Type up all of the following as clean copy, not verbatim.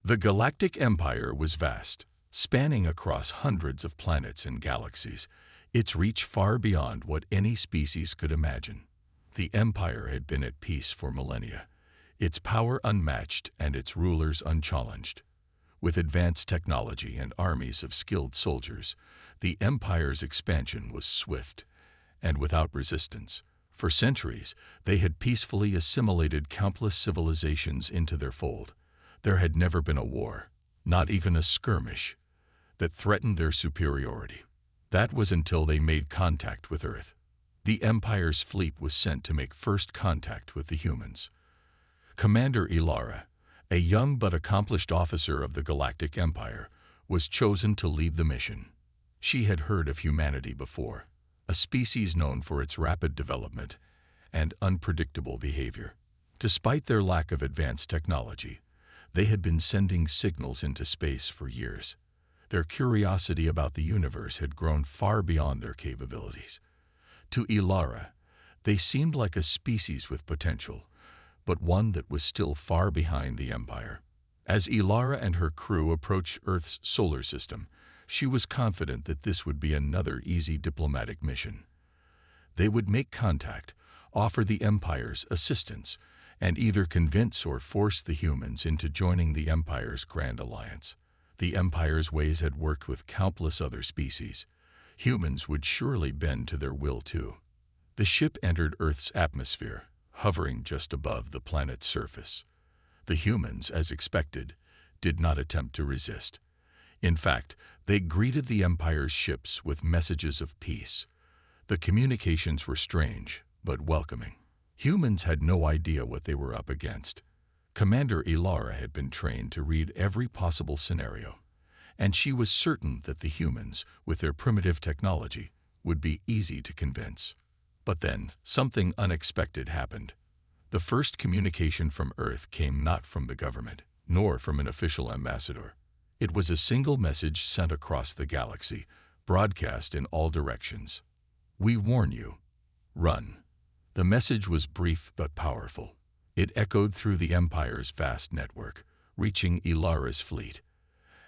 The Galactic Empire was vast, spanning across hundreds of planets and galaxies, its reach far beyond what any species could imagine. The Empire had been at peace for millennia, its power unmatched and its rulers unchallenged. With advanced technology and armies of skilled soldiers, the Empire's expansion was swift and without resistance. For centuries, they had peacefully assimilated countless civilizations into their fold. There had never been a war, not even a skirmish, that threatened their superiority. That was until they made contact with Earth. The Empire's fleet was sent to make first contact with the humans. Commander Ilara, a young but accomplished officer of the Galactic Empire, was chosen to lead the mission. She had heard of humanity before, a species known for its rapid development and unpredictable behavior. Despite their lack of advanced technology, they had been sending signals into space for years. Their curiosity about the universe had grown far beyond their capabilities. To Ilara, they seemed like a species with potential, but one that was still far behind the Empire. As Ilara and her crew approached Earth's solar system, she was confident that this would be another easy diplomatic mission. They would make contact, offer the Empire's assistance, and either convince or force the humans into joining the Empire's Grand Alliance. The Empire's ways had worked with countless other species. Humans would surely bend to their will too. The ship entered Earth's atmosphere, hovering just above the planet's surface. The humans, as expected, did not attempt to resist. In fact, they greeted the Empire's ships with messages of peace. The communications were strange, but welcoming. Humans had no idea what they were up against. Commander Ilara had been trained to read every possible scenario, and she was certain that the humans, with their primitive technology, would be easy to convince. But then, something unexpected happened. The first communication from Earth came not from the government, nor from an official ambassador. It was a single message sent across the galaxy, broadcast in all directions. "We warn you. Run." The message was brief but powerful. It echoed through the Empire's vast network, reaching Ilara's fleet.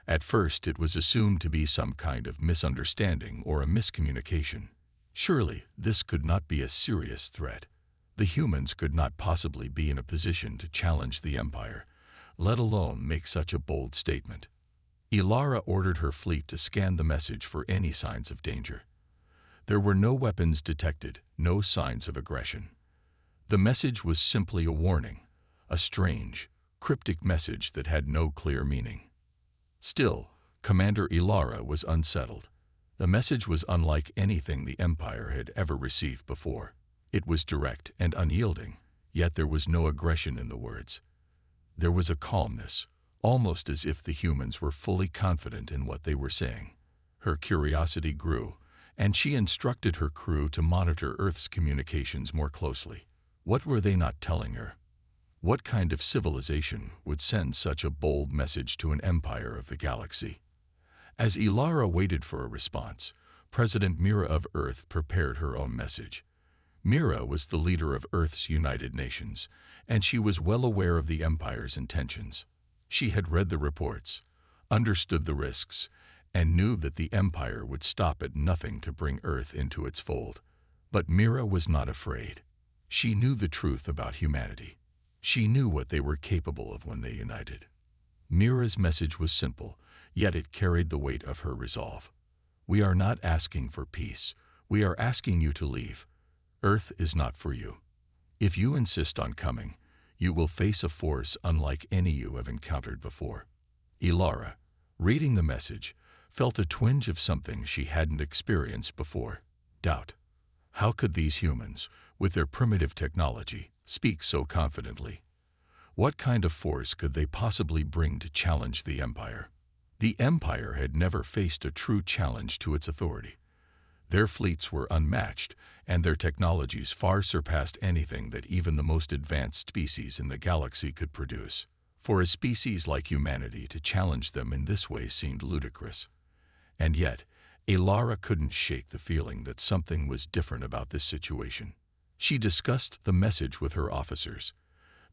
At first, it was assumed to be some kind of misunderstanding or a miscommunication. Surely, this could not be a serious threat. The humans could not possibly be in a position to challenge the Empire, let alone make such a bold statement. Ilara ordered her fleet to scan the message for any signs of danger. There were no weapons detected, no signs of aggression. The message was simply a warning, a strange, cryptic message that had no clear meaning. Still, Commander Ilara was unsettled. The message was unlike anything the Empire had ever received before. It was direct and unyielding, yet there was no aggression in the words. There was a calmness, almost as if the humans were fully confident in what they were saying. Her curiosity grew, and she instructed her crew to monitor Earth's communications more closely. What were they not telling her? What kind of civilization would send such a bold message to an empire of the galaxy? As Ilara waited for a response, President Mira of Earth prepared her own message. Mira was the leader of Earth's United Nations, and she was well aware of the Empire's intentions. She had read the reports, understood the risks, and knew that the Empire would stop at nothing to bring Earth into its fold. But Mira was not afraid. She knew the truth about humanity. She knew what they were capable of when they united. Mira's message was simple, yet it carried the weight of her resolve. "We are not asking for peace. We are asking you to leave. Earth is not for you. If you insist on coming, you will face a force unlike any you have encountered before." Ilara, reading the message, felt a twinge of something she hadn't experienced before: doubt. How could these humans, with their primitive technology, speak so confidently? What kind of force could they possibly bring to challenge the Empire? The Empire had never faced a true challenge to its authority. Their fleets were unmatched, and their technologies far surpassed anything that even the most advanced species in the galaxy could produce. For a species like humanity to challenge them in this way seemed ludicrous. And yet, Ilara couldn't shake the feeling that something was different about this situation. She discussed the message with her officers.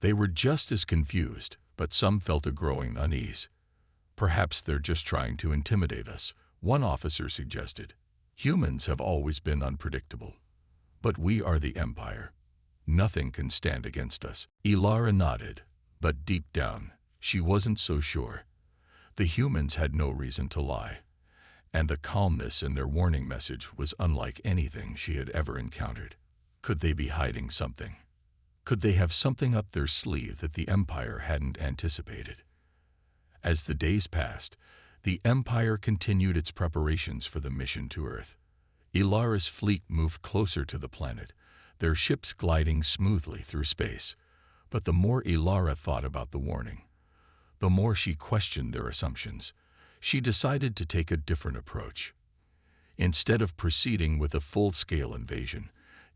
They were just as confused, but some felt a growing unease. Perhaps they're just trying to intimidate us, one officer suggested. Humans have always been unpredictable. But we are the Empire. Nothing can stand against us. Ilara nodded, but deep down, she wasn't so sure. The humans had no reason to lie, and the calmness in their warning message was unlike anything she had ever encountered. Could they be hiding something? Could they have something up their sleeve that the Empire hadn't anticipated? As the days passed, the Empire continued its preparations for the mission to Earth. Ilara's fleet moved closer to the planet, their ships gliding smoothly through space. But the more Ilara thought about the warning, the more she questioned their assumptions. She decided to take a different approach. Instead of proceeding with a full-scale invasion,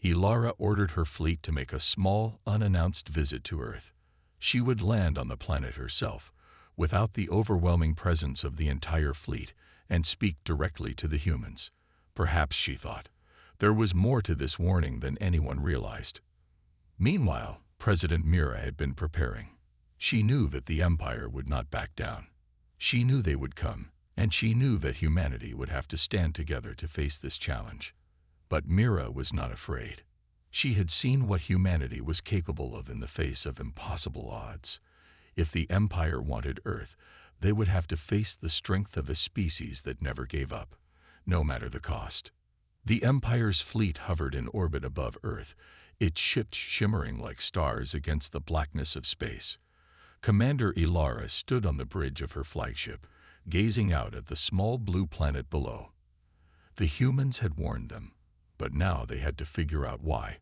Ilara ordered her fleet to make a small, unannounced visit to Earth. She would land on the planet herself, without the overwhelming presence of the entire fleet, and speak directly to the humans. Perhaps, she thought, there was more to this warning than anyone realized. Meanwhile, President Mira had been preparing. She knew that the Empire would not back down. She knew they would come, and she knew that humanity would have to stand together to face this challenge. But Mira was not afraid. She had seen what humanity was capable of in the face of impossible odds. If the Empire wanted Earth, they would have to face the strength of a species that never gave up, no matter the cost. The Empire's fleet hovered in orbit above Earth, its ships shimmering like stars against the blackness of space. Commander Ilara stood on the bridge of her flagship, gazing out at the small blue planet below. The humans had warned them, but now they had to figure out why.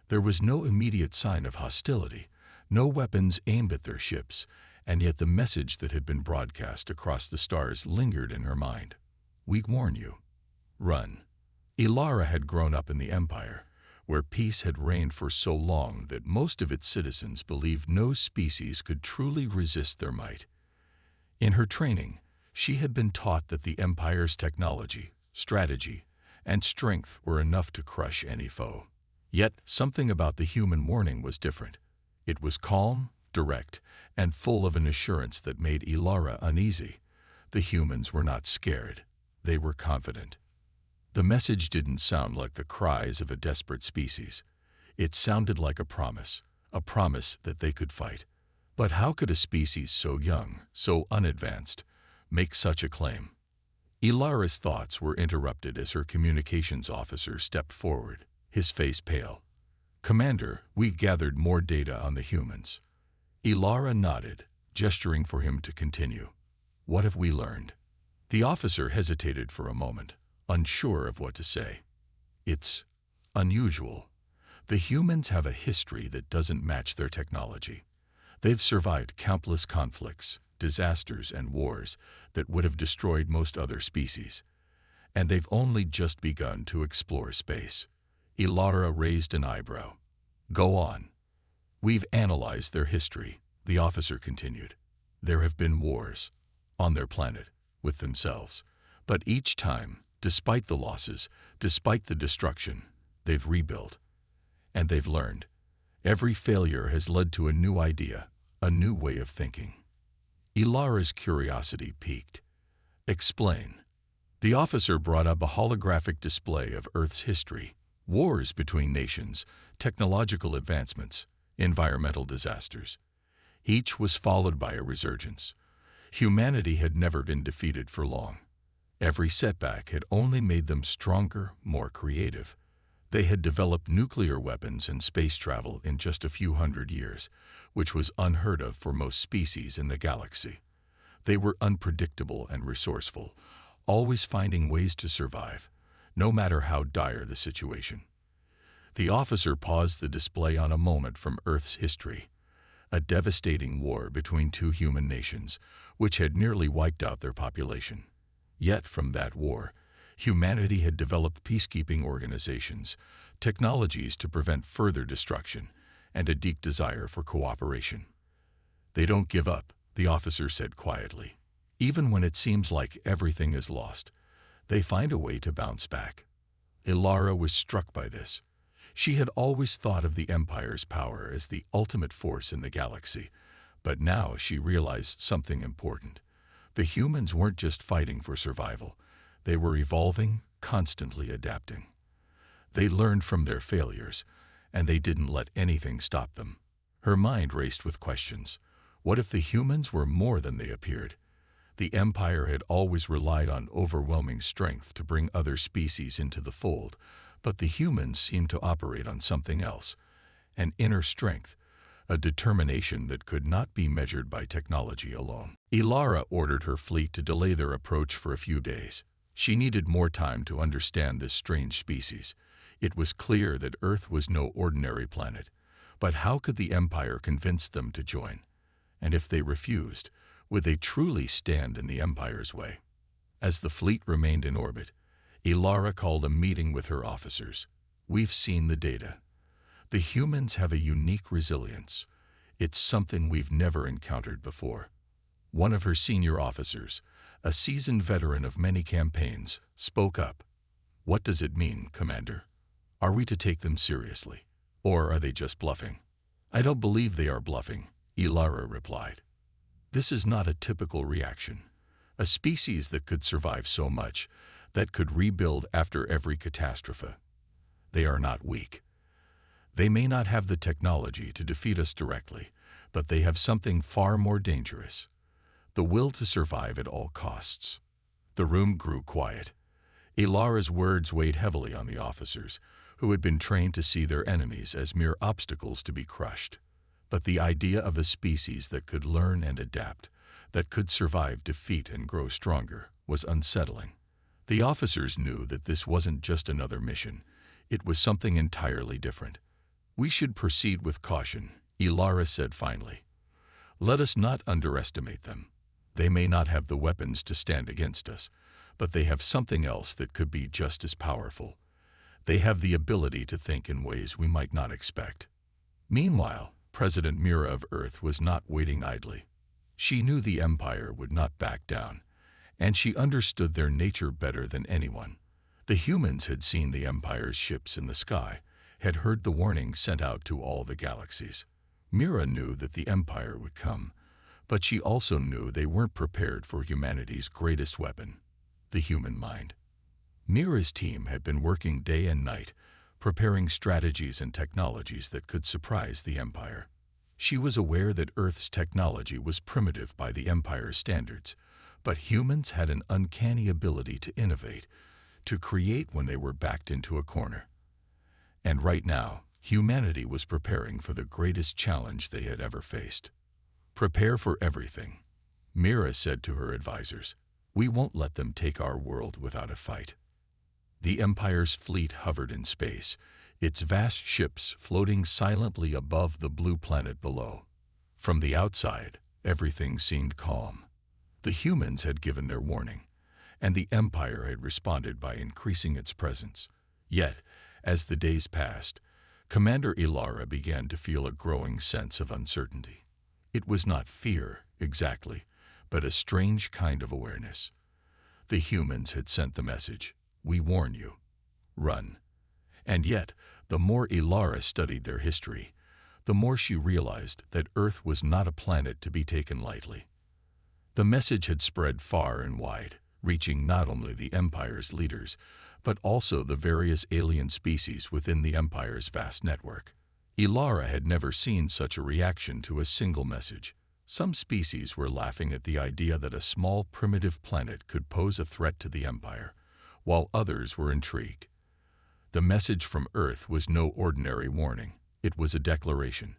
There was no immediate sign of hostility, no weapons aimed at their ships, and yet the message that had been broadcast across the stars lingered in her mind. "We warn you. Run." Ilara had grown up in the Empire, where peace had reigned for so long that most of its citizens believed no species could truly resist their might. In her training, she had been taught that the Empire's technology, strategy, and strength were enough to crush any foe. Yet something about the human warning was different. It was calm, direct, and full of an assurance that made Ilara uneasy. The humans were not scared. They were confident. The message didn't sound like the cries of a desperate species. It sounded like a promise that they could fight. But how could a species so young, so unadvanced, make such a claim? Ilara's thoughts were interrupted as her communications officer stepped forward, his face pale. "Commander, we gathered more data on the humans." Ilara nodded, gesturing for him to continue. "What have we learned?" The officer hesitated for a moment, unsure of what to say. "It's unusual. The humans have a history that doesn't match their technology. They've survived countless conflicts, disasters, and wars that would have destroyed most other species. And they've only just begun to explore space." Ilara raised an eyebrow. "Go on." "We've analyzed their history," the officer continued. "There have been wars, on their planet, with themselves. But each time, despite the losses, despite the destruction, they've rebuilt. And they've learned. Every failure has led to a new idea, a new way of thinking." Ilara's curiosity piqued. "Explain." The officer brought up a holographic display of Earth's history. Wars between nations, technological advancements, environmental disasters. Each was followed by a resurgence. Humanity had never been defeated for long. Every setback had only made them stronger, more creative. They had developed nuclear weapons and space travel in just a few hundred years, which was unheard of for most species in the galaxy. They were unpredictable and resourceful, always finding ways to survive, no matter how dire the situation. The officer paused the display on a moment from Earth's history, a devastating war between two human nations, which had nearly wiped out their population. Yet from that war, humanity had developed peacekeeping organizations, technologies to prevent further destruction, and a deep desire for cooperation. "They don't give up," the officer said quietly. "Even when it seems like everything is lost, they find a way to bounce back." Ilara was struck by this. She had always thought of the Empire's power as the ultimate force in the galaxy, but now she realized something important. The humans weren't just fighting for survival. They were evolving, constantly adapting. They learned from their failures, and they didn't let anything stop them. Her mind raced with questions. What if the humans were more than they appeared? The Empire had always relied on overwhelming strength to bring other species into the fold, but the humans seemed to operate on something else, an inner strength, a determination that could not be measured by technology alone. Ilara ordered her fleet to delay their approach for a few days. She needed more time to understand this strange species. It was clear that Earth was no ordinary planet, but how could the Empire convince them to join? And if they refused, would they truly stand in the Empire's way? As the fleet remained in orbit, Ilara called a meeting with her officers. We've seen the data. The humans have a unique resilience. It's something we've never encountered before. One of her senior officers, a seasoned veteran of many campaigns, spoke up. What does it mean, Commander? Are we to take them seriously? Or are they just bluffing? I don't believe they are bluffing, Ilara replied. This is not a typical reaction. A species that could survive so much, that could rebuild after every catastrophe. They are not weak. They may not have the technology to defeat us directly, but they have something far more dangerous. The will to survive at all costs. The room grew quiet. Ilara's words weighed heavily on the officers, who had been trained to see their enemies as mere obstacles to be crushed. But the idea of a species that could learn and adapt, that could survive defeat and grow stronger, was unsettling. The officers knew that this wasn't just another mission. It was something entirely different. We should proceed with caution, Ilara said finally. Let us not underestimate them. They may not have the weapons to stand against us, but they have something else that could be just as powerful. They have the ability to think in ways we might not expect. Meanwhile, President Mira of Earth was not waiting idly. She knew the Empire would not back down, and she understood their nature better than anyone. The humans had seen the Empire's ships in the sky, had heard the warning sent out to all the galaxies. Mira knew that the Empire would come, but she also knew they weren't prepared for humanity's greatest weapon, the human mind. Mira's team had been working day and night, preparing strategies and technologies that could surprise the Empire. She was aware that Earth's technology was primitive by the Empire's standards, but humans had an uncanny ability to innovate, to create when they were backed into a corner. And right now, humanity was preparing for the greatest challenge they had ever faced. Prepare for everything, Mira said to her advisors. We won't let them take our world without a fight. The Empire's fleet hovered in space, its vast ships floating silently above the blue planet below. From the outside, everything seemed calm. The humans had given their warning, and the Empire had responded by increasing its presence. Yet, as the days passed, Commander Ilara began to feel a growing sense of uncertainty. It was not fear, exactly, but a strange kind of awareness. The humans had sent the message, we warn you, run. And yet, the more Ilara studied their history, the more she realized that Earth was not a planet to be taken lightly. The message had spread far and wide, reaching not only the Empire's leaders, but also the various alien species within the Empire's vast network. Ilara had never seen such a reaction to a single message. Some species were laughing at the idea that a small primitive planet could pose a threat to the Empire, while others were intrigued. The message from Earth was no ordinary warning. It was a declaration,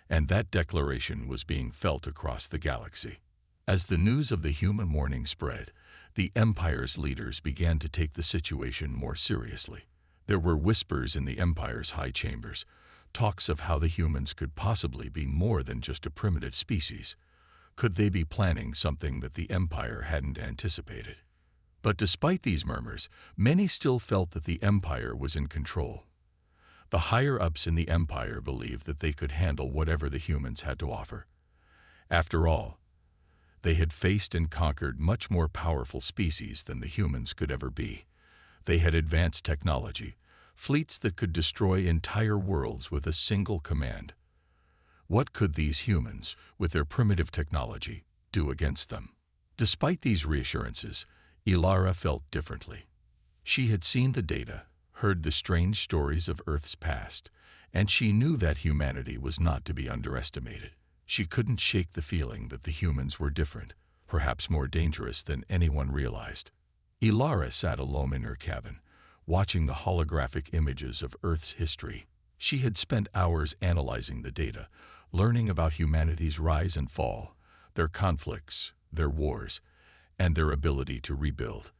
and that declaration was being felt across the galaxy. As the news of the human warning spread, the Empire's leaders began to take the situation more seriously. There were whispers in the Empire's high chambers, talks of how the humans could possibly be more than just a primitive species. Could they be planning something that the Empire hadn't anticipated? But despite these murmurs, many still felt that the Empire was in control. The higher-ups in the Empire believed that they could handle whatever the humans had to offer. After all, they had faced and conquered much more powerful species than the humans could ever be. They had advanced technology, fleets that could destroy entire worlds with a single command. What could these humans, with their primitive technology, do against them? Despite these reassurances, Ilara felt differently. She had seen the data, heard the strange stories of Earth's past, and she knew that humanity was not to be underestimated. She couldn't shake the feeling that the humans were different, perhaps more dangerous than anyone realized. Ilara sat alone in her cabin, watching the holographic images of Earth's history. She had spent hours analyzing the data, learning about humanity's rise and fall, their conflicts, their wars, and their ability to rebuild.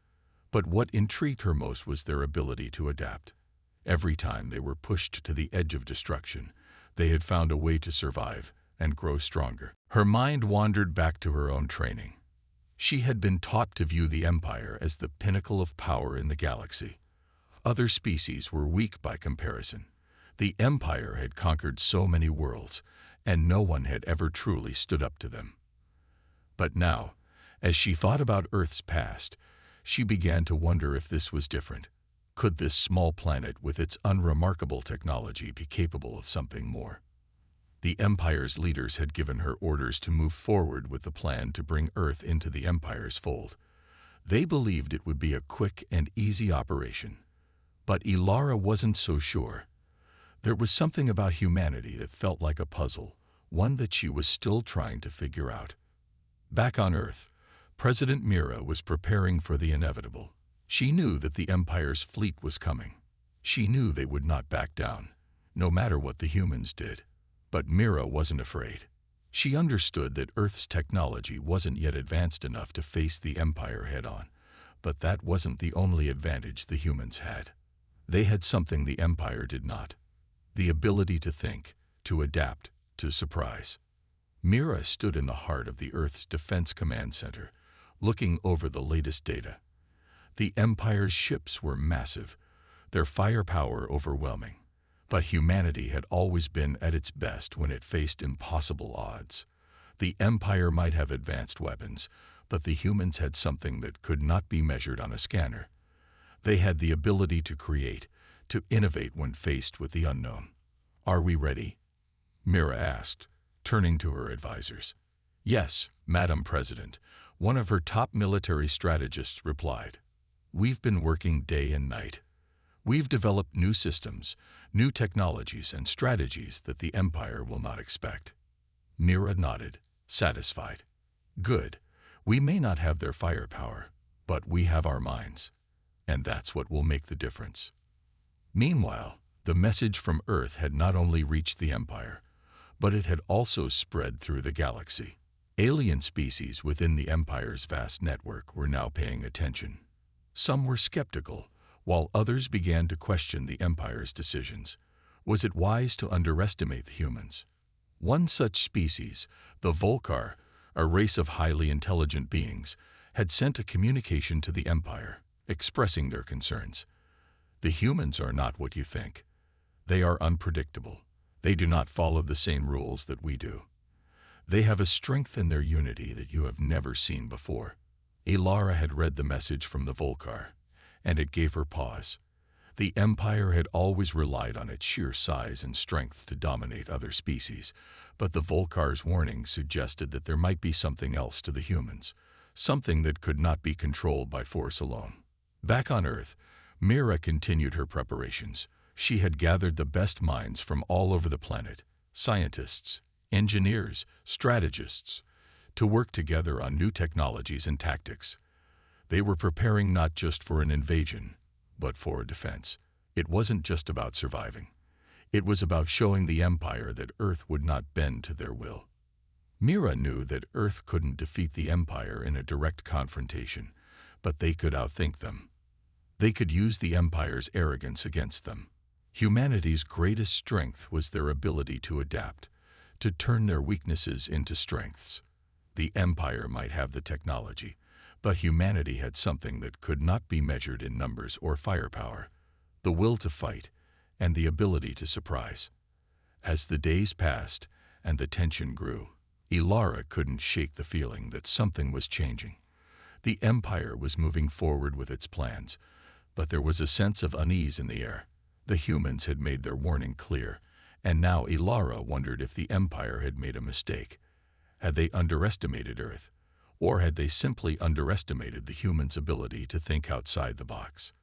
But what intrigued her most was their ability to adapt. Every time they were pushed to the edge of destruction, they had found a way to survive and grow stronger. Her mind wandered back to her own training. She had been taught to view the Empire as the pinnacle of power in the galaxy. Other species were weak by comparison. The Empire had conquered so many worlds, and no one had ever truly stood up to them. But now, as she thought about Earth's past, she began to wonder if this was different. Could this small planet with its unremarkable technology be capable of something more? The Empire's leaders had given her orders to move forward with the plan to bring Earth into the Empire's fold. They believed it would be a quick and easy operation. But Ilara wasn't so sure. There was something about humanity that felt like a puzzle, one that she was still trying to figure out. Back on Earth, President Mira was preparing for the inevitable. She knew that the Empire's fleet was coming. She knew they would not back down, no matter what the humans did. But Mira wasn't afraid. She understood that Earth's technology wasn't yet advanced enough to face the Empire head-on, but that wasn't the only advantage the humans had. They had something the Empire did not: the ability to think, to adapt, to surprise. Mira stood in the heart of the Earth's Defense Command Center, looking over the latest data. The Empire's ships were massive, their firepower overwhelming. But humanity had always been at its best when it faced impossible odds. The Empire might have advanced weapons, but the humans had something that could not be measured on a scanner. They had the ability to create, to innovate when faced with the unknown. "Are we ready?" Mira asked, turning to her advisors. "Yes, Madam President," one of her top military strategists replied. "We've been working day and night. We've developed new systems, new technologies and strategies that the Empire will not expect." Mira nodded, satisfied. "Good. We may not have their firepower, but we have our minds. And that's what will make the difference." Meanwhile, the message from Earth had not only reached the Empire, but it had also spread through the galaxy. Alien species within the Empire's vast network were now paying attention. Some were skeptical, while others began to question the Empire's decisions. Was it wise to underestimate the humans? One such species, the Volcar, a race of highly intelligent beings, had sent a communication to the Empire, expressing their concerns. "The humans are not what you think. They are unpredictable. They do not follow the same rules that we do. They have a strength in their unity that you have never seen before." Ilara had read the message from the Volcar, and it gave her pause. The Empire had always relied on its sheer size and strength to dominate other species, but the Volcar's warning suggested that there might be something else to the humans, something that could not be controlled by force alone. Back on Earth, Mira continued her preparations. She had gathered the best minds from all over the planet, scientists, engineers, strategists, to work together on new technologies and tactics. They were preparing not just for an invasion, but for a defense. It wasn't just about surviving. It was about showing the Empire that Earth would not bend to their will. Mira knew that Earth couldn't defeat the Empire in a direct confrontation, but they could outthink them. They could use the Empire's arrogance against them. Humanity's greatest strength was their ability to adapt, to turn their weaknesses into strengths. The Empire might have the technology, but humanity had something that could not be measured in numbers or firepower: the will to fight and the ability to surprise. As the days passed and the tension grew, Ilara couldn't shake the feeling that something was changing. The Empire was moving forward with its plans, but there was a sense of unease in the air. The humans had made their warning clear, and now Ilara wondered if the Empire had made a mistake. Had they underestimated Earth? Or had they simply underestimated the humans' ability to think outside the box?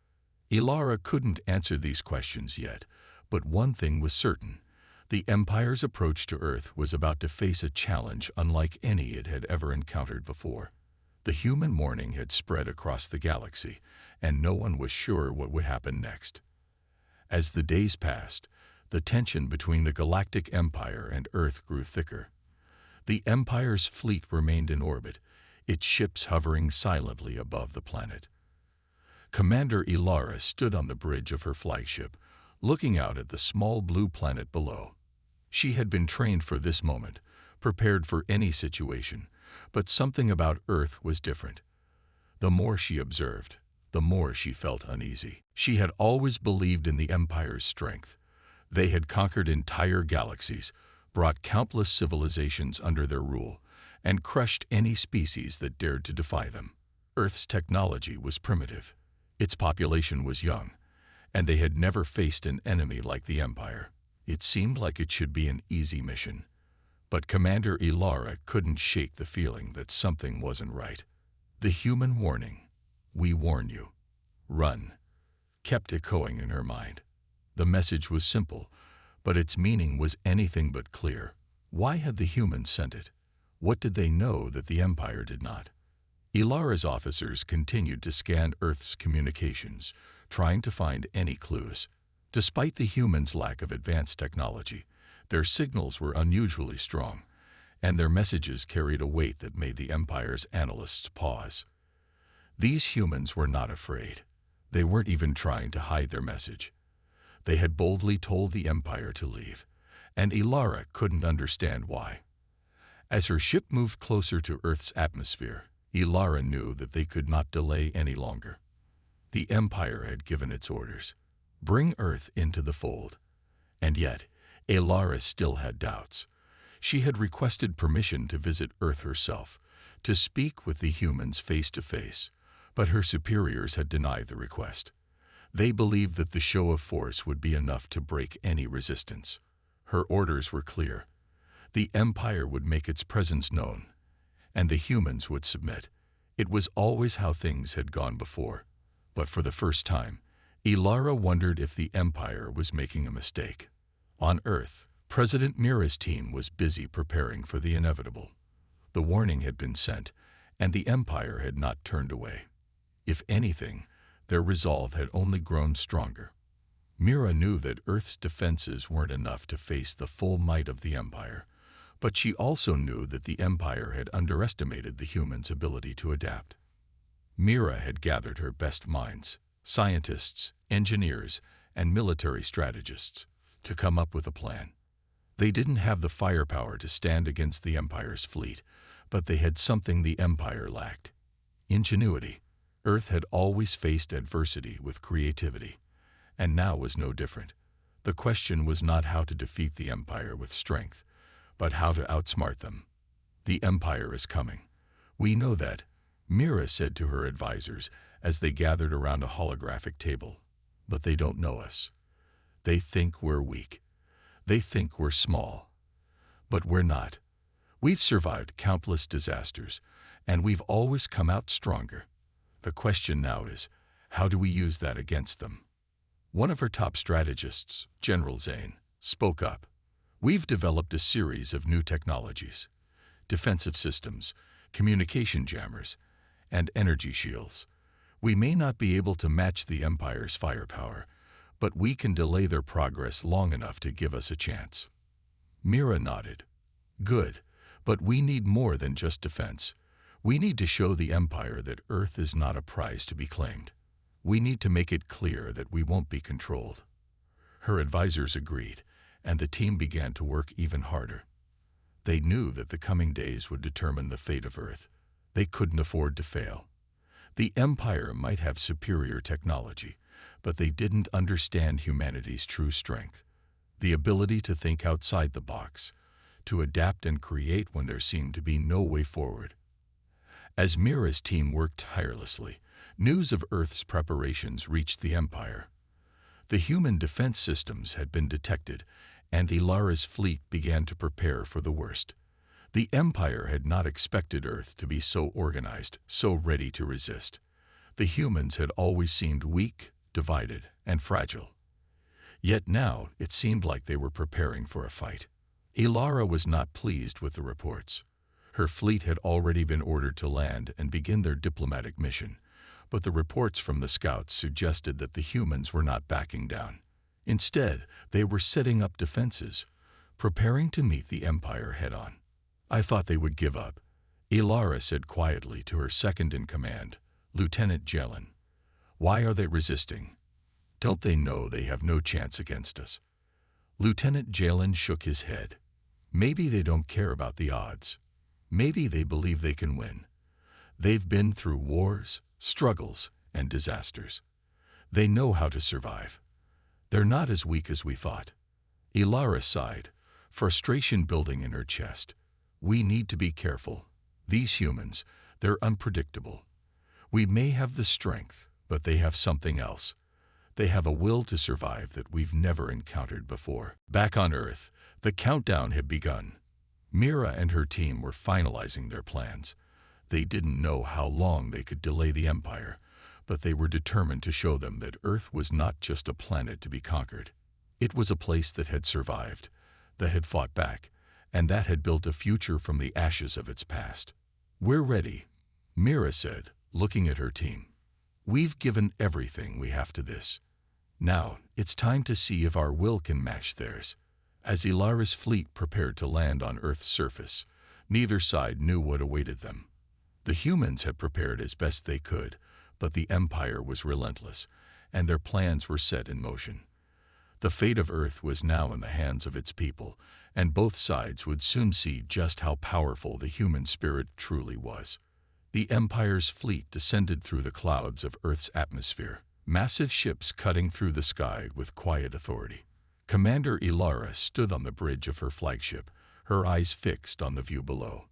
Ilara couldn't answer these questions yet, but one thing was certain. The Empire's approach to Earth was about to face a challenge unlike any it had ever encountered before. The human mourning had spread across the galaxy, and no one was sure what would happen next. As the days passed, the tension between the Galactic Empire and Earth grew thicker. The Empire's fleet remained in orbit, its ships hovering silently above the planet. Commander Ilara stood on the bridge of her flagship, looking out at the small blue planet below. She had been trained for this moment, prepared for any situation, but something about Earth was different. The more she observed, the more she felt uneasy. She had always believed in the Empire's strength. They had conquered entire galaxies, brought countless civilizations under their rule, and crushed any species that dared to defy them. Earth's technology was primitive. Its population was young, and they had never faced an enemy like the Empire. It seemed like it should be an easy mission. But Commander Ilara couldn't shake the feeling that something wasn't right. The human warning, "We warn you. Run," kept echoing in her mind. The message was simple, but its meaning was anything but clear. Why had the humans sent it? What did they know that the Empire did not? Ilara's officers continued to scan Earth's communications, trying to find any clues. Despite the humans' lack of advanced technology, their signals were unusually strong, and their messages carried a weight that made the Empire's analysts pause. These humans were not afraid. They weren't even trying to hide their message. They had boldly told the Empire to leave, and Ilara couldn't understand why. As her ship moved closer to Earth's atmosphere, Ilara knew that they could not delay any longer. The Empire had given its orders. Bring Earth into the fold. And yet, Ilara still had doubts. She had requested permission to visit Earth herself, to speak with the humans face to face, but her superiors had denied the request. They believed that the show of force would be enough to break any resistance. Her orders were clear. The Empire would make its presence known, and the humans would submit. It was always how things had gone before. But for the first time, Ilara wondered if the Empire was making a mistake. On Earth, President Mira's team was busy preparing for the inevitable. The warning had been sent, and the Empire had not turned away. If anything, their resolve had only grown stronger. Mira knew that Earth's defenses weren't enough to face the full might of the Empire, but she also knew that the Empire had underestimated the humans' ability to adapt. Mira had gathered her best minds, scientists, engineers, and military strategists, to come up with a plan. They didn't have the firepower to stand against the Empire's fleet, but they had something the Empire lacked: ingenuity. Earth had always faced adversity with creativity, and now was no different. The question was not how to defeat the Empire with strength, but how to outsmart them. "The Empire is coming. We know that," Mira said to her advisors as they gathered around a holographic table. "But they don't know us. They think we're weak. They think we're small. But we're not. We've survived countless disasters, and we've always come out stronger. The question now is, how do we use that against them?" One of her top strategists, General Zane, spoke up. "We've developed a series of new technologies: defensive systems, communication jammers, and energy shields. We may not be able to match the Empire's firepower, but we can delay their progress long enough to give us a chance." Mira nodded. "Good, but we need more than just defense. We need to show the Empire that Earth is not a prize to be claimed. We need to make it clear that we won't be controlled." Her advisors agreed, and the team began to work even harder. They knew that the coming days would determine the fate of Earth. They couldn't afford to fail. The Empire might have superior technology, but they didn't understand humanity's true strength: the ability to think outside the box, to adapt and create when there seemed to be no way forward. As Mira's team worked tirelessly, news of Earth's preparations reached the Empire. The human defense systems had been detected, and Ilara's fleet began to prepare for the worst. The Empire had not expected Earth to be so organized, so ready to resist. The humans had always seemed weak, divided, and fragile. Yet now it seemed like they were preparing for a fight. Ilara was not pleased with the reports. Her fleet had already been ordered to land and begin their diplomatic mission, but the reports from the scouts suggested that the humans were not backing down. Instead, they were setting up defenses, preparing to meet the Empire head-on. "I thought they would give up," Ilara said quietly to her second-in-command, Lieutenant Jelen. "Why are they resisting? Don't they know they have no chance against us?" Lieutenant Jelen shook his head. "Maybe they don't care about the odds. Maybe they believe they can win. They've been through wars, struggles, and disasters. They know how to survive. They're not as weak as we thought." Ilara sighed, frustration building in her chest. "We need to be careful. These humans, they're unpredictable. We may have the strength, but they have something else. They have a will to survive that we've never encountered before." Back on Earth, the countdown had begun. Mira and her team were finalizing their plans. They didn't know how long they could delay the Empire, but they were determined to show them that Earth was not just a planet to be conquered. It was a place that had survived, that had fought back, and that had built a future from the ashes of its past. "We're ready," Mira said, looking at her team. "We've given everything we have to this. Now, it's time to see if our will can match theirs." As Ilara's fleet prepared to land on Earth's surface, neither side knew what awaited them. The humans had prepared as best they could, but the Empire was relentless, and their plans were set in motion. The fate of Earth was now in the hands of its people, and both sides would soon see just how powerful the human spirit truly was. The Empire's fleet descended through the clouds of Earth's atmosphere, massive ships cutting through the sky with quiet authority. Commander Ilara stood on the bridge of her flagship, her eyes fixed on the view below.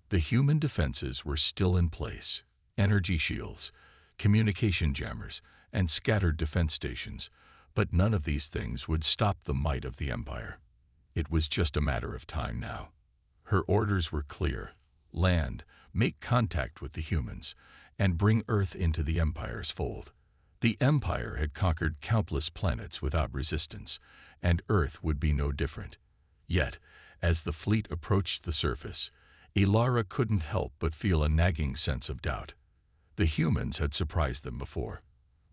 The human defenses were still in place: energy shields, communication jammers, and scattered defense stations, but none of these things would stop the might of the Empire. It was just a matter of time now. Her orders were clear: land, make contact with the humans, and bring Earth into the Empire's fold. The Empire had conquered countless planets without resistance, and Earth would be no different. Yet, as the fleet approached the surface, Ilara couldn't help but feel a nagging sense of doubt. The humans had surprised them before.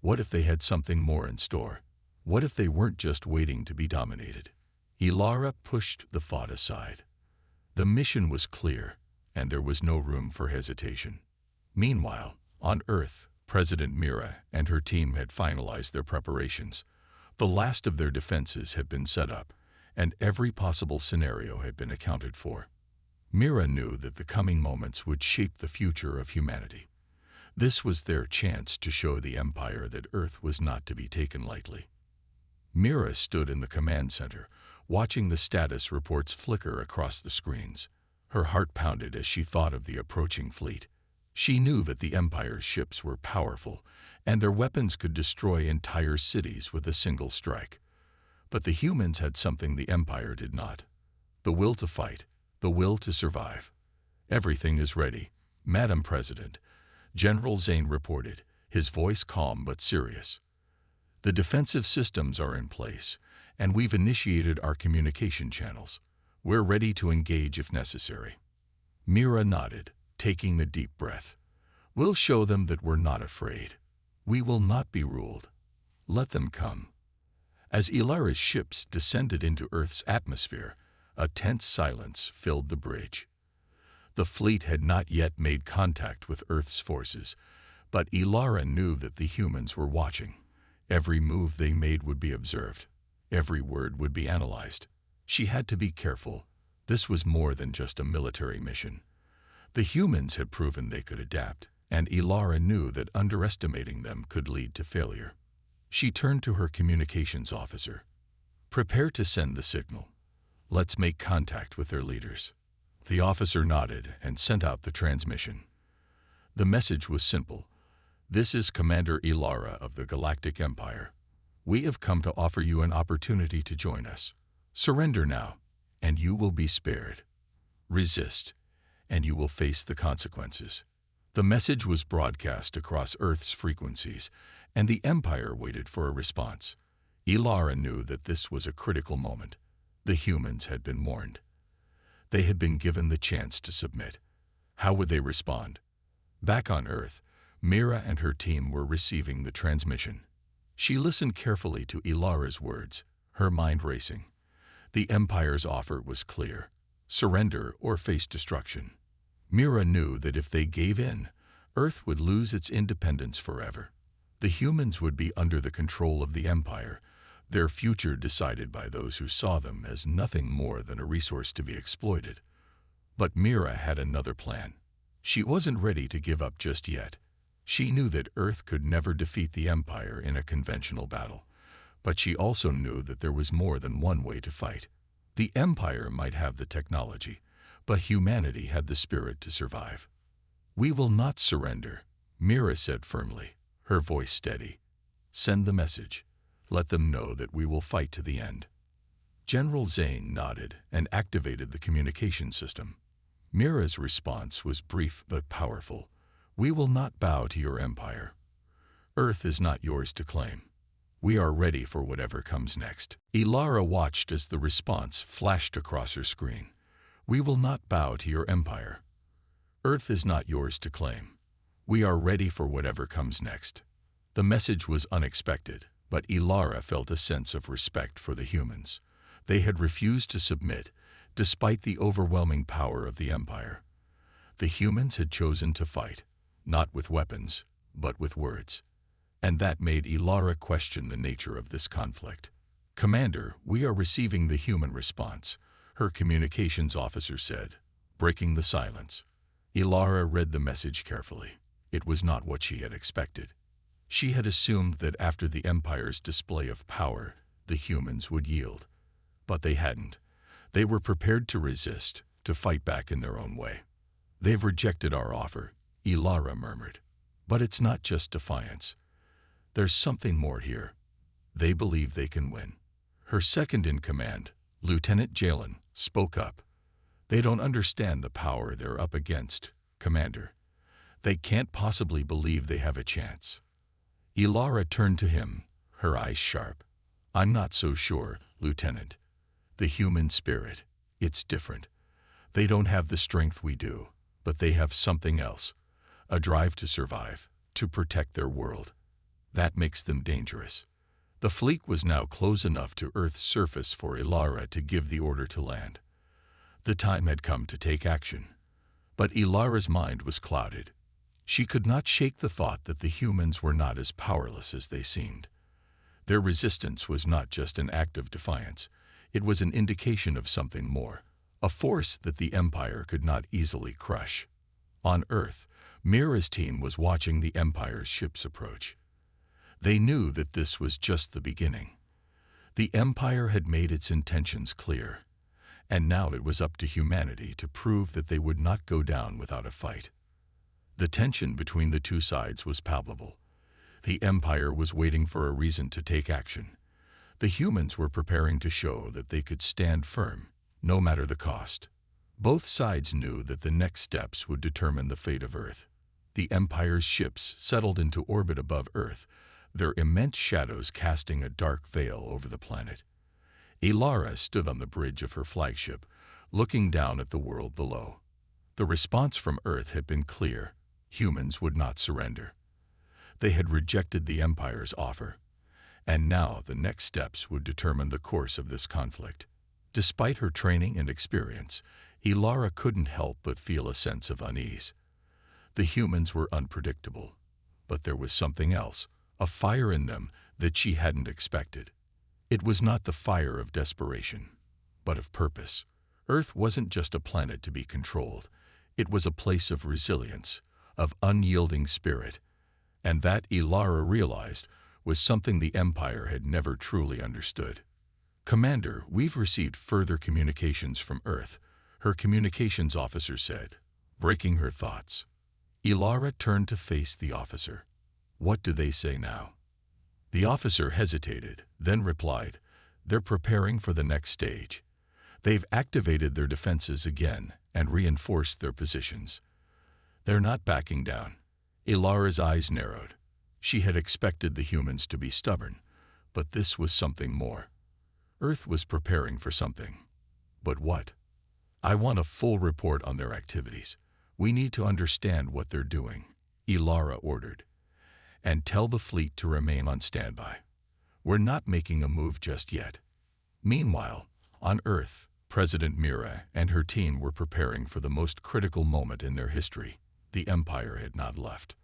What if they had something more in store? What if they weren't just waiting to be dominated? Ilara pushed the thought aside. The mission was clear, and there was no room for hesitation. Meanwhile, on Earth, President Mira and her team had finalized their preparations. The last of their defenses had been set up, and every possible scenario had been accounted for. Mira knew that the coming moments would shape the future of humanity. This was their chance to show the Empire that Earth was not to be taken lightly. Mira stood in the command center, watching the status reports flicker across the screens. Her heart pounded as she thought of the approaching fleet. She knew that the Empire's ships were powerful, and their weapons could destroy entire cities with a single strike. But the humans had something the Empire did not: the will to fight, the will to survive. "Everything is ready, Madam President," General Zane reported, his voice calm but serious. "The defensive systems are in place, and we've initiated our communication channels. We're ready to engage if necessary." Mira nodded, taking a deep breath. "We'll show them that we're not afraid. We will not be ruled. Let them come." As Ilara's ships descended into Earth's atmosphere, a tense silence filled the bridge. The fleet had not yet made contact with Earth's forces, but Ilara knew that the humans were watching. Every move they made would be observed. Every word would be analyzed. She had to be careful. This was more than just a military mission. The humans had proven they could adapt, and Ilara knew that underestimating them could lead to failure. She turned to her communications officer. "Prepare to send the signal. Let's make contact with their leaders." The officer nodded and sent out the transmission. The message was simple: "This is Commander Ilara of the Galactic Empire. We have come to offer you an opportunity to join us. Surrender now, and you will be spared." Resist, and you will face the consequences. The message was broadcast across Earth's frequencies, and the Empire waited for a response. Ilara knew that this was a critical moment. The humans had been warned. They had been given the chance to submit. How would they respond? Back on Earth, Mira and her team were receiving the transmission. She listened carefully to Ilara's words, her mind racing. The Empire's offer was clear: surrender or face destruction. Mira knew that if they gave in, Earth would lose its independence forever. The humans would be under the control of the Empire, their future decided by those who saw them as nothing more than a resource to be exploited. But Mira had another plan. She wasn't ready to give up just yet. She knew that Earth could never defeat the Empire in a conventional battle, but she also knew that there was more than one way to fight. The Empire might have the technology, but humanity had the spirit to survive. "We will not surrender," Mira said firmly, her voice steady. "Send the message. Let them know that we will fight to the end." General Zane nodded and activated the communication system. Mira's response was brief but powerful. "We will not bow to your empire. Earth is not yours to claim. We are ready for whatever comes next." Ilara watched as the response flashed across her screen. "We will not bow to your empire. Earth is not yours to claim. We are ready for whatever comes next." The message was unexpected, but Ilara felt a sense of respect for the humans. They had refused to submit, despite the overwhelming power of the Empire. The humans had chosen to fight, not with weapons, but with words. And that made Ilara question the nature of this conflict. "Commander, we are receiving the human response," her communications officer said, breaking the silence. Ilara read the message carefully. It was not what she had expected. She had assumed that after the Empire's display of power, the humans would yield. But they hadn't. They were prepared to resist, to fight back in their own way. "They've rejected our offer," Ilara murmured. "But it's not just defiance. There's something more here. They believe they can win." Her second-in-command, Lieutenant Jalen, spoke up. "They don't understand the power they're up against, Commander. They can't possibly believe they have a chance." Ilara turned to him, her eyes sharp. "I'm not so sure, Lieutenant. The human spirit, it's different. They don't have the strength we do, but they have something else, a drive to survive, to protect their world. That makes them dangerous." The fleet was now close enough to Earth's surface for Ilara to give the order to land. The time had come to take action. But Ilara's mind was clouded. She could not shake the thought that the humans were not as powerless as they seemed. Their resistance was not just an act of defiance. It was an indication of something more, a force that the Empire could not easily crush. On Earth, Mira's team was watching the Empire's ships approach. They knew that this was just the beginning. The Empire had made its intentions clear, and now it was up to humanity to prove that they would not go down without a fight. The tension between the two sides was palpable. The Empire was waiting for a reason to take action. The humans were preparing to show that they could stand firm, no matter the cost. Both sides knew that the next steps would determine the fate of Earth. The Empire's ships settled into orbit above Earth, their immense shadows casting a dark veil over the planet. Ilara stood on the bridge of her flagship, looking down at the world below. The response from Earth had been clear. Humans would not surrender. They had rejected the Empire's offer, and now the next steps would determine the course of this conflict. Despite her training and experience, Ilara couldn't help but feel a sense of unease. The humans were unpredictable, but there was something else, a fire in them that she hadn't expected. It was not the fire of desperation, but of purpose. Earth wasn't just a planet to be controlled. It was a place of resilience, of unyielding spirit, and that, Ilara realized, was something the Empire had never truly understood. "Commander, we've received further communications from Earth," her communications officer said, breaking her thoughts. Ilara turned to face the officer. "What do they say now?" The officer hesitated, then replied, "They're preparing for the next stage. They've activated their defenses again, and reinforced their positions. They're not backing down. Ilara's eyes narrowed. She had expected the humans to be stubborn, but this was something more. Earth was preparing for something. But what? I want a full report on their activities. We need to understand what they're doing, Ilara ordered. And tell the fleet to remain on standby. We're not making a move just yet. Meanwhile, on Earth, President Mira and her team were preparing for the most critical moment in their history. The Empire had not left.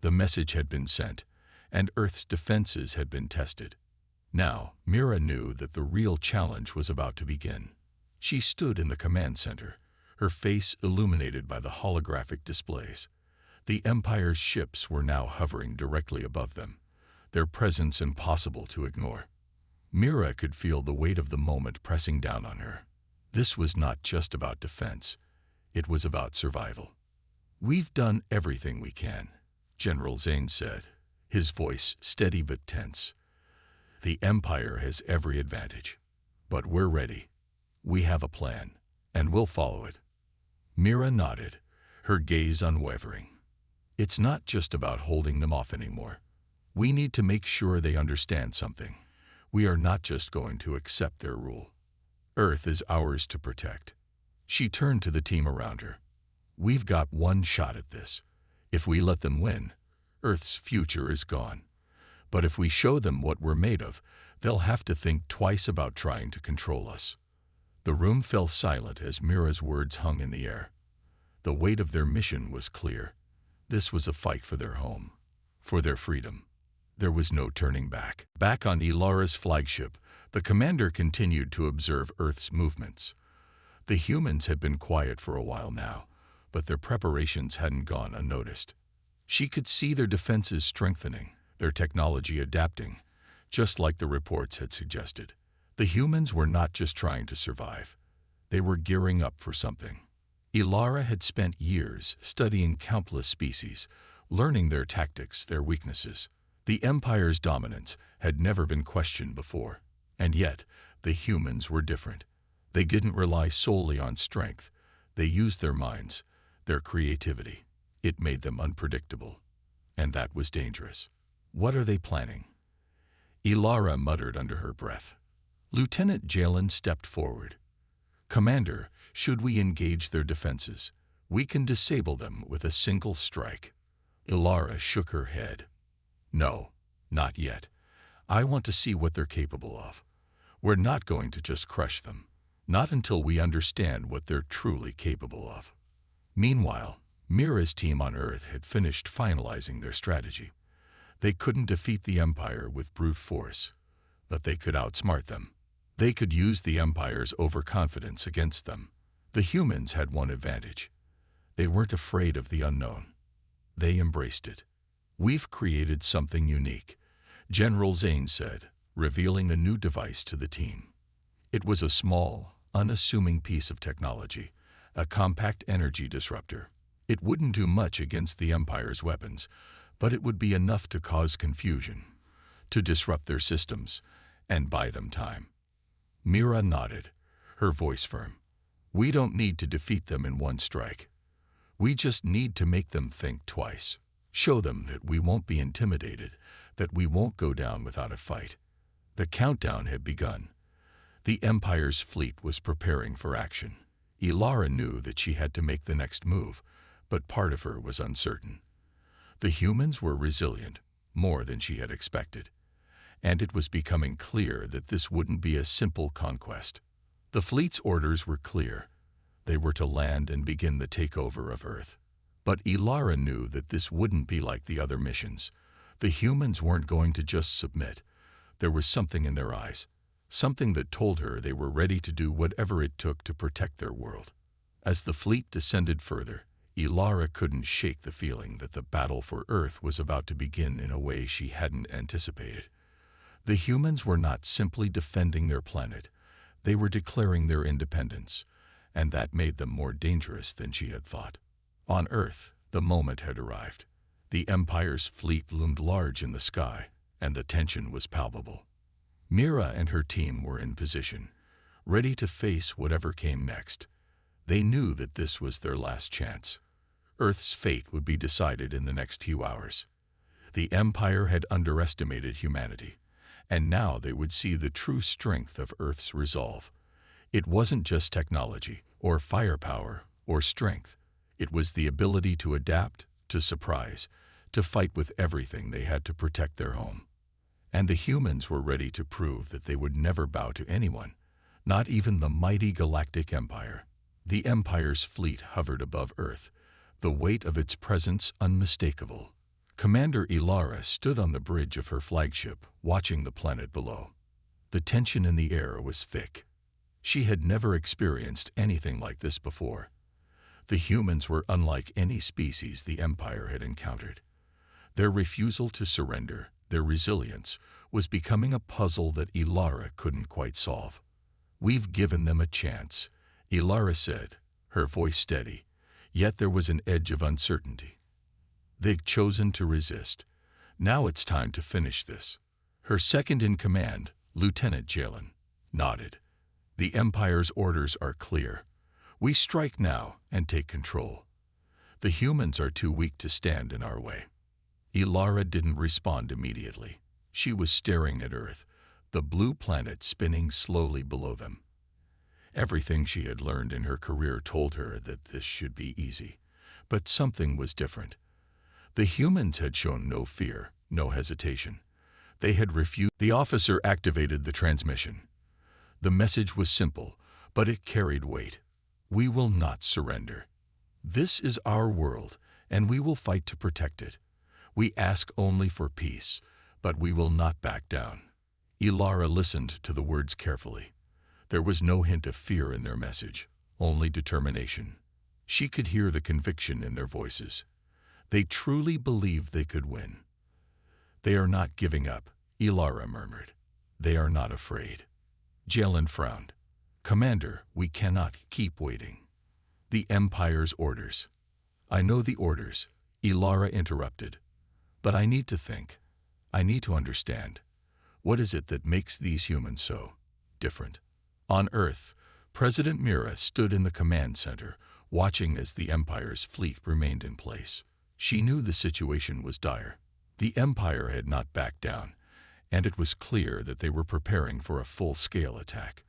The message had been sent, and Earth's defenses had been tested. Now, Mira knew that the real challenge was about to begin. She stood in the command center, her face illuminated by the holographic displays. The Empire's ships were now hovering directly above them, their presence impossible to ignore. Mira could feel the weight of the moment pressing down on her. This was not just about defense. It was about survival. "We've done everything we can," General Zane said, his voice steady but tense. "The Empire has every advantage. But we're ready. We have a plan, and we'll follow it." Mira nodded, her gaze unwavering. "It's not just about holding them off anymore. We need to make sure they understand something. We are not just going to accept their rule. Earth is ours to protect." She turned to the team around her. "We've got one shot at this. If we let them win, Earth's future is gone. But if we show them what we're made of, they'll have to think twice about trying to control us." The room fell silent as Mira's words hung in the air. The weight of their mission was clear. This was a fight for their home, for their freedom. There was no turning back. Back on Ilara's flagship, the commander continued to observe Earth's movements. The humans had been quiet for a while now, but their preparations hadn't gone unnoticed. She could see their defenses strengthening, their technology adapting, just like the reports had suggested. The humans were not just trying to survive. They were gearing up for something. Ilara had spent years studying countless species, learning their tactics, their weaknesses. The Empire's dominance had never been questioned before, and yet the humans were different. They didn't rely solely on strength. They used their minds, their creativity. It made them unpredictable, and that was dangerous. "What are they planning?" Ilara muttered under her breath. Lieutenant Jalen stepped forward. "Commander, should we engage their defenses? We can disable them with a single strike." Ilara shook her head. "No, not yet. I want to see what they're capable of. We're not going to just crush them, not until we understand what they're truly capable of." Meanwhile, Mira's team on Earth had finished finalizing their strategy. They couldn't defeat the Empire with brute force, but they could outsmart them. They could use the Empire's overconfidence against them. The humans had one advantage. They weren't afraid of the unknown. They embraced it. "We've created something unique," General Zane said, revealing a new device to the team. It was a small, unassuming piece of technology, a compact energy disruptor. It wouldn't do much against the Empire's weapons, but it would be enough to cause confusion, to disrupt their systems, and buy them time. Mira nodded, her voice firm. "We don't need to defeat them in one strike. We just need to make them think twice. Show them that we won't be intimidated, that we won't go down without a fight." The countdown had begun. The Empire's fleet was preparing for action. Ilara knew that she had to make the next move, but part of her was uncertain. The humans were resilient, more than she had expected, and it was becoming clear that this wouldn't be a simple conquest. The fleet's orders were clear. They were to land and begin the takeover of Earth. But Ilara knew that this wouldn't be like the other missions. The humans weren't going to just submit. There was something in their eyes, something that told her they were ready to do whatever it took to protect their world. As the fleet descended further, Ilara couldn't shake the feeling that the battle for Earth was about to begin in a way she hadn't anticipated. The humans were not simply defending their planet. They were declaring their independence, and that made them more dangerous than she had thought. On Earth, the moment had arrived. The Empire's fleet loomed large in the sky, and the tension was palpable. Mira and her team were in position, ready to face whatever came next. They knew that this was their last chance. Earth's fate would be decided in the next few hours. The Empire had underestimated humanity, and now they would see the true strength of Earth's resolve. It wasn't just technology, or firepower, or strength. It was the ability to adapt, to surprise, to fight with everything they had to protect their home. And the humans were ready to prove that they would never bow to anyone, not even the mighty Galactic Empire. The Empire's fleet hovered above Earth, the weight of its presence unmistakable. Commander Ilara stood on the bridge of her flagship, watching the planet below. The tension in the air was thick. She had never experienced anything like this before. The humans were unlike any species the Empire had encountered. Their refusal to surrender, their resilience, was becoming a puzzle that Ilara couldn't quite solve. "We've given them a chance," Ilara said, her voice steady, yet there was an edge of uncertainty. "They've chosen to resist. Now it's time to finish this." Her second-in-command, Lieutenant Jalen, nodded. "The Empire's orders are clear. We strike now and take control. The humans are too weak to stand in our way." Ilara didn't respond immediately. She was staring at Earth, the blue planet spinning slowly below them. Everything she had learned in her career told her that this should be easy, but something was different. The humans had shown no fear, no hesitation. They had refused. The officer activated the transmission. The message was simple, but it carried weight. "We will not surrender. This is our world, and we will fight to protect it. We ask only for peace, but we will not back down." Ilara listened to the words carefully. There was no hint of fear in their message, only determination. She could hear the conviction in their voices. They truly believed they could win. "They are not giving up," Ilara murmured. "They are not afraid." Jalen frowned. "Commander, we cannot keep waiting." "The Empire's orders." "I know the orders," Ilara interrupted. "But I need to think. I need to understand. What is it that makes these humans so different?" On Earth, President Mira stood in the command center, watching as the Empire's fleet remained in place. She knew the situation was dire. The Empire had not backed down, and it was clear that they were preparing for a full-scale attack.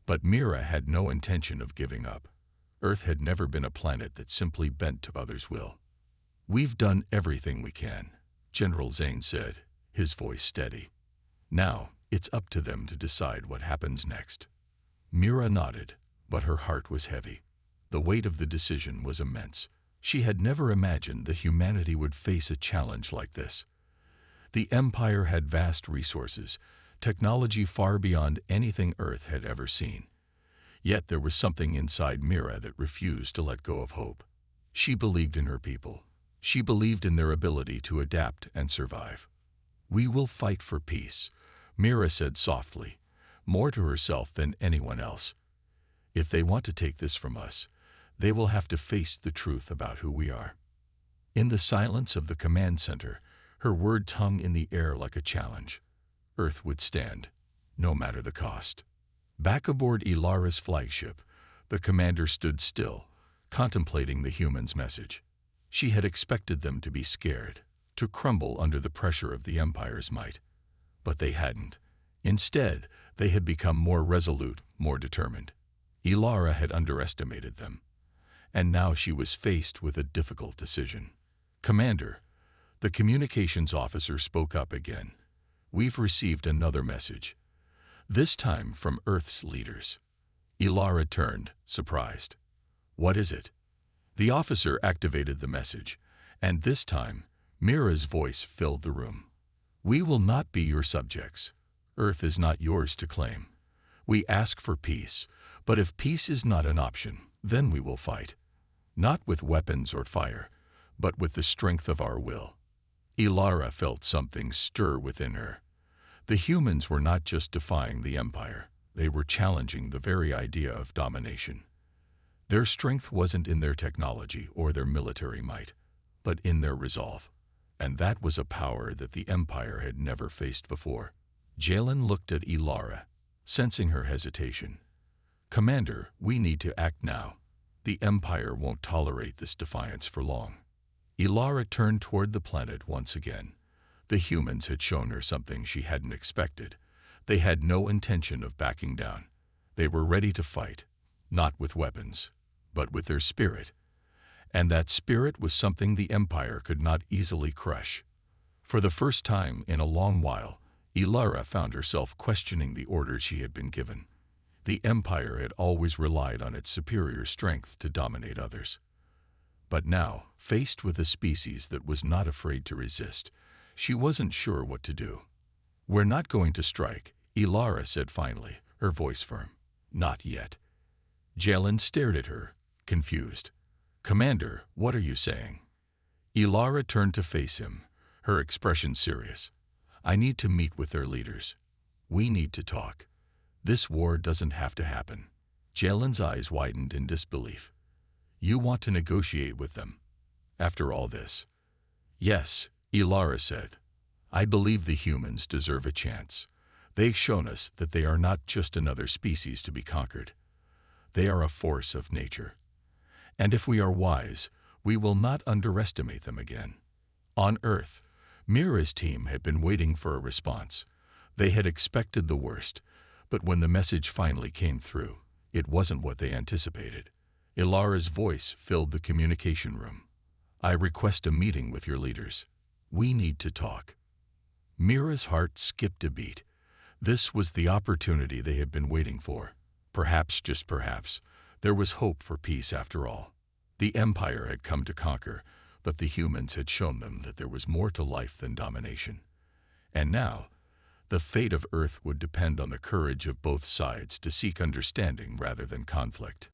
But Mira had no intention of giving up. Earth had never been a planet that simply bent to others' will. "We've done everything we can," General Zane said, his voice steady. "Now, it's up to them to decide what happens next." Mira nodded, but her heart was heavy. The weight of the decision was immense. She had never imagined that humanity would face a challenge like this. The Empire had vast resources, technology far beyond anything Earth had ever seen. Yet there was something inside Mira that refused to let go of hope. She believed in her people. She believed in their ability to adapt and survive. "We will fight for peace," Mira said softly, more to herself than anyone else. "If they want to take this from us, they will have to face the truth about who we are." In the silence of the command center, her words hung in the air like a challenge. Earth would stand, no matter the cost. Back aboard Ilara's flagship, the commander stood still, contemplating the humans' message. She had expected them to be scared, to crumble under the pressure of the Empire's might. But they hadn't. Instead, they had become more resolute, more determined. Ilara had underestimated them, and now she was faced with a difficult decision. "Commander," the communications officer spoke up again. "We've received another message, this time from Earth's leaders." Ilara turned, surprised. "What is it?" The officer activated the message, and this time, Mira's voice filled the room. "We will not be your subjects. Earth is not yours to claim. We ask for peace, but if peace is not an option, then we will fight. Not with weapons or fire, but with the strength of our will." Ilara felt something stir within her. The humans were not just defying the Empire, they were challenging the very idea of domination. Their strength wasn't in their technology or their military might, but in their resolve. And that was a power that the Empire had never faced before. Jalen looked at Ilara, sensing her hesitation. "Commander, we need to act now." The Empire won't tolerate this defiance for long. Ilara turned toward the planet once again. The humans had shown her something she hadn't expected. They had no intention of backing down. They were ready to fight, not with weapons, but with their spirit. And that spirit was something the Empire could not easily crush. For the first time in a long while, Ilara found herself questioning the orders she had been given. The Empire had always relied on its superior strength to dominate others. But now, faced with a species that was not afraid to resist, she wasn't sure what to do. "We're not going to strike," Ilara said finally, her voice firm. "Not yet." Jalen stared at her, confused. "Commander, what are you saying?" Ilara turned to face him, her expression serious. "I need to meet with their leaders. We need to talk. This war doesn't have to happen." Jalen's eyes widened in disbelief. "You want to negotiate with them? After all this?" "Yes," Ilara said. "I believe the humans deserve a chance. They've shown us that they are not just another species to be conquered. They are a force of nature. And if we are wise, we will not underestimate them again." On Earth, Mira's team had been waiting for a response. They had expected the worst, but when the message finally came through, it wasn't what they anticipated. Ilara's voice filled the communication room. "I request a meeting with your leaders. We need to talk." Mira's heart skipped a beat. This was the opportunity they had been waiting for. Perhaps, just perhaps, there was hope for peace after all. The Empire had come to conquer, but the humans had shown them that there was more to life than domination. And now, the fate of Earth would depend on the courage of both sides to seek understanding rather than conflict.